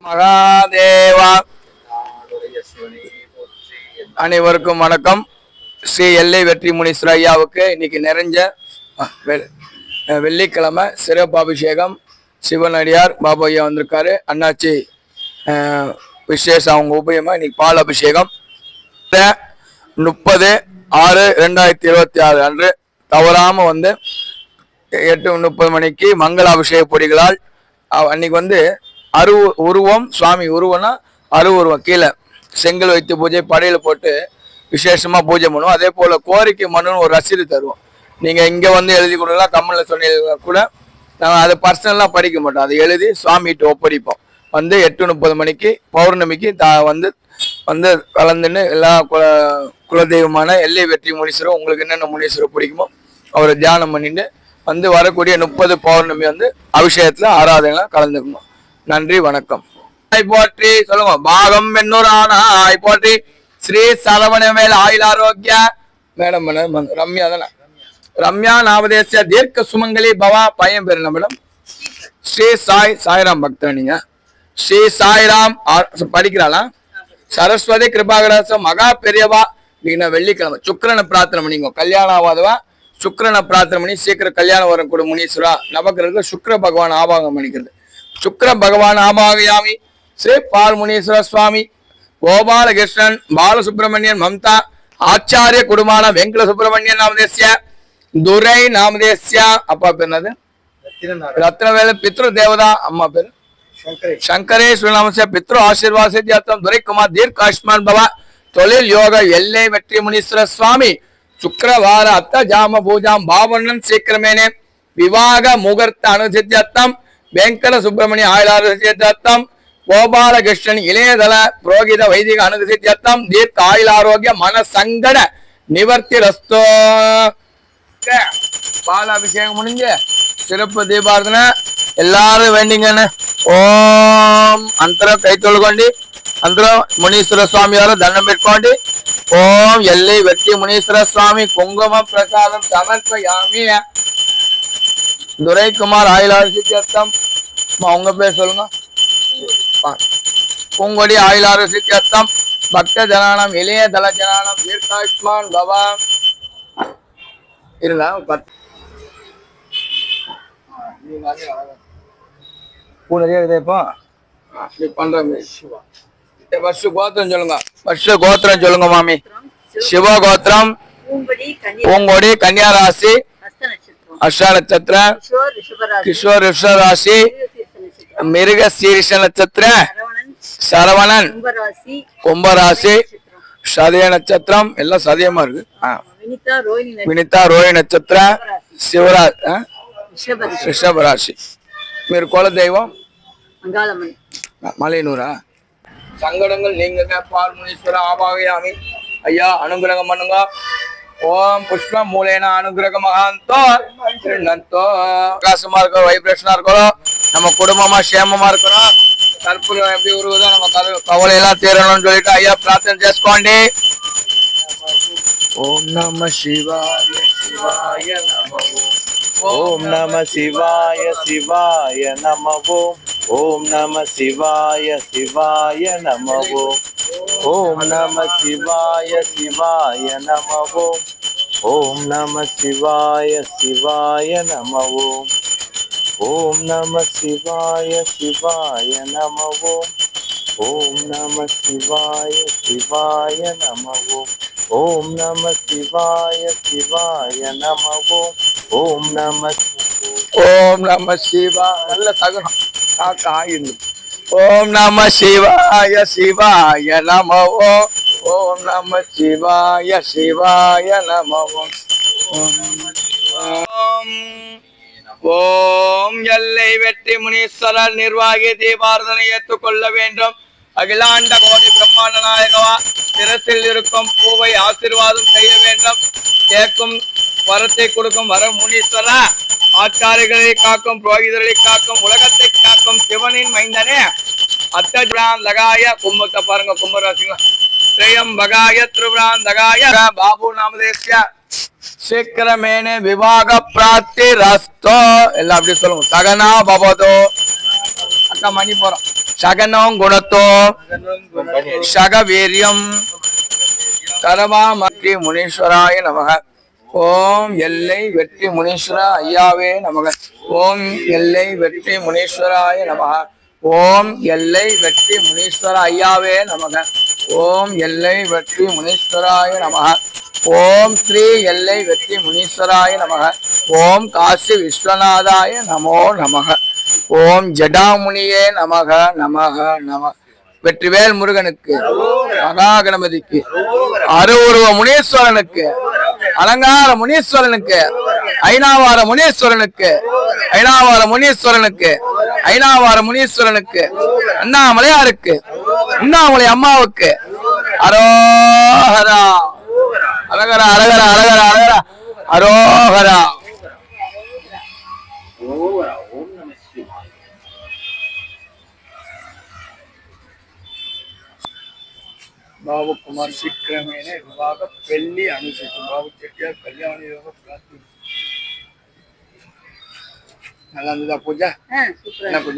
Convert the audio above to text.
மகாதேவா. அனைவருக்கும் வணக்கம். ஸ்ரீ எல்லை வெற்றி முனீஸ்வர ஐயாவுக்கு இன்னைக்கு நிறைஞ்ச வெள்ளிக்கிழமை சிறப்பு அபிஷேகம். சிவனடியார் பாபு ஐயா வந்திருக்காரு. அண்ணாச்சி விசேஷம் அவங்க உபயமா இன்னைக்கு பால் அபிஷேகம் 30/6/2026 அன்று தவறாம வந்து 8:30 மணிக்கு மங்கள அபிஷேக பொடிகளால் அன்னைக்கு உருவம் சுவாமி உருவம்னா உருவம் கீழே செங்கல் வைத்து பூஜை படையில போட்டு விசேஷமா பூஜை பண்ணுவோம். அதே போல கோரிக்கை மனுன்னு ஒரு ரசீது தருவோம். நீங்க இங்க எழுதி கொடுக்கலாம், கம்மல்ல சொன்னீங்க கூட நாங்கள் அதை பர்சனலாக படிக்க மாட்டோம். அதை எழுதி சுவாமிகிட்ட ஒப்படைப்போம். 8:30 மணிக்கு பௌர்ணமிக்கு வந்து கலந்துன்னு எல்லா குலதெய்வமான எல்லை வெற்றி முனீஸ்வரர் உங்களுக்கு என்னென்ன முனீஸ்வரர் பிடிக்குமோ அவரை தியானம் பண்ணிட்டு வரக்கூடிய 30 பௌர்ணமி அபிஷேகத்துல ஆராதனை கலந்துக்கணும். நன்றி, வணக்கம். போற்றி சொல்லுங்க. பாகம் பெண்ணூரானாய் போற்றி. ஸ்ரீ சரவணவேல் ஆயுள் ஆரோக்கிய மேடம் ரம்யா தானே, ரம்யா நாமதேசிய தீர்க்க சுமங்கலி பவா. பையன் பேர் என்ன மேடம்? ஸ்ரீ சாய்ராம் பக்தர். நீங்க ஸ்ரீ சாய்ராம் படிக்கிறாளா? சரஸ்வதி கிருபாகராச மகா பெரியவா. நீங்க வெள்ளிக்கிழமை சுக்கிரனை பிரார்த்தனை பண்ணிக்கோ. கல்யாணம் ஆகாதவா சுக்கிரனை பிரார்த்தனை பண்ணி சீக்கிரம் கல்யாணம் வரும் கூட முனீஸ்வரா. நவக்கிரக சுக்கிர பகவான் ஆபாகம் பண்ணிக்கிறது. சுக்கிர பகவான் ஆபாகயாமி. ஸ்ரீ பால் முனீஸ்வர சுவாமி, கோபாலகிருஷ்ணன், பாலசுப்ரமணியன், மம்தா ஆச்சாரிய குடும்பமான வெங்கட சுப்பிரமணியன் நாமதேசிய துரை நாமதேசியா. அப்பா பேர் என்னது? ரத்னவேல. பித்ரு தேவதா. அம்மா பேர் சங்கரேஸ்வர நாமதேசிய. பித்ரு ஆசீர்வாதம் துரைக்குமார் தீர்க்காஷ்மான் பவா. தொழில் யோக எல்லை வெற்றி முனீஸ்வர சுவாமி. சுக்கிரவார அத்த ஜாம பூஜாம் பாவண்ணன் சீக்கிரமேனே. விவாக முகூர்த்த அனுசித்தியத்தம் வெங்கட சுப்பிரமணிய ஆயுளாரோக்கியத்தம். கோபாலகிருஷ்ணன் இளையதள புரோகித வைதிக அனுசித்தியத்தம். தீர்க்க ஆயுள் ஆரோக்கிய மன சங்கட நிவர்த்தி ரஸ்தோ. பாலாபிஷேகம் முடிஞ்சு சிறப்பு தீபார்த்தனை எல்லாரும் வேண்டிங்கன்னு ஓம் அந்தரம் கை தொழுகொண்டு அந்தரம் முனீஸ்வர சுவாமியார தண்டம் பெற்றுக்கொண்டு ஓம் எல்லை வெற்றி முனீஸ்வர சுவாமி குங்கும பிரசாதம் சமர்ப்பயாமி. துரைக்குமார் ஆயுளாரோக்கியத்தம். உங்க பேர் சொல்லுங்க. பூங்கொடி ஆயுளாரோக்கியத்தம். பக்த ஜனானம் இளைய தல ஜனானம் தீர்க்காயுஷ்மான் பவா. இருந்தா கோத்திரம் சொல்லுங்க. கோத்திரம் சொல்லுங்க மாமி. சிவ கோத்திரம், பூங்கொடி, கன்னியா ராசி, அஷ்ட நட்சத்திரம், கிஷோர் ரிஷப ராசி, மிருக சீரிஷ நட்சத்திரம், சரவணன் கும்பராசி, சதய நட்சத்திரம். எல்லாம் சதயமா இருக்கு. வினிதா ரோஹி நட்சத்திரம், சிவராஜ் ரிஷப ராசி. మీరు కుల దైవం மலையனூரா? சங்கடங்கள் நீங்க பால் முனீஸ்வர ஆபாகயாமி. ஐயா அனுகிரகம் பண்ணுங்க. ஓம் புஷ்ப மூலேன அனுகிரக மகாந்தோ பிரகாசமா இருக்கோ, வைப்ரேஷனா இருக்கணும். நம்ம குடும்பமா சேமமா இருக்கணும். கற்பூரம் எப்படி உருவதோ நம்ம கவலை எல்லாம் தீரணும்னு சொல்லிட்டு ஐயா பிரார்த்தனை చేసుకోండి. ஓம் நம சிவாய சிவாய நமோ. ஓம் நம சிவாய சிவாய நமோ. ஓம் நம சிவாய சிவாய நமோ. ஓம் நம சிவாய சிவாய நமோ. ஓம் நம சிவாய சிவாய நமோ. ஓம் நம சிவாய சிவாய நமோ. ஓம் நம சிவாய சிவாய நமோ. ஓம் நம சிவாய சிவாய நமோ. ஓம் நம சிவாய. நல்ல சகுனம் காக்காயிருந்து. ஓம் நம சிவாய சிவாய நமோ. ஓம் நம சிவாய சிவாய நமோ. ஓம் எல்லை வெற்றி முனீஸ்வரர் நிர்வாகி தீபாரதனை ஏற்றுக்கொள்ள வேண்டும். அகிலாண்ட கோடி பிரம்மாண்ட நாயகவா சிரத்தில் இருக்கும் பூவை ஆசீர்வாதம் செய்ய வேண்டும். கேட்கும் வரத்தை கொடுக்கும் வர முனீஸ்வரா. ஆச்சாரிகளை காக்கும், புரோகிதர்களை காக்கும், உலகத்தை காக்கும் சிவனின் மைந்தனே. அத்தஜான் லகாய கும்பத்தை பாருங்க, கும்பராசிங்க. ஸ்ரேயம் பகாய திருவிழான் தகாய பாபு நாமதேசிய சீக்கிரமேனே விவாக பிராப்தி ரஸ்தோ. எல்லாம் அப்படி சொல்லுங்க. சகனா பவதோ. அக்கா மணி போறோம். சகனோ குணத்தோ சகவீரியம் கரவாமற்றி முனீஸ்வராய நமக. ஓம் எல்லை வெற்றி முனீஸ்வர ஐயாவே நமக. ஓம் எல்லை வெற்றி முனீஸ்வராய நமக. ஓம் எல்லை வெற்றி முனீஸ்வர ஐயாவே நமக. ஓம் எல்லை வெற்றி முனீஸ்வராய நமக. ஓம் ஸ்ரீ எல்லை வெற்றி முனீஸ்வராய நமக. ஓம் காசி விஸ்வநாதாய நமோ நமக. ஓம் ஜடாமுனியே நமக நமக நம. வெற்றிவேல் முருகனுக்கு, மகா கணபதிக்கு, அருவுருவ முனீஸ்வரனுக்கு, அலங்கார முனீஸ்வரனுக்கு, ஐநாவார முனீஸ்வரனுக்கு, ஐநாவார முனீஸ்வரனுக்கு, ஐநாவார முனீஸ்வரனுக்கு, அண்ணாமலையாருக்கு, அண்ணாமலை அம்மாவுக்கு அரோஹரா. அழகரா அழகரா அழகரா அழகரா அரோஹரா. బాబు కుమార్ శీఘ్రమేనే వివాహ పెళ్లి అనుసరిస్తూ బాబు చెట్టియార్ కళ్యాణ యోగ ప్రార్థన. நல்லா இருந்ததா பூஜை? பூజ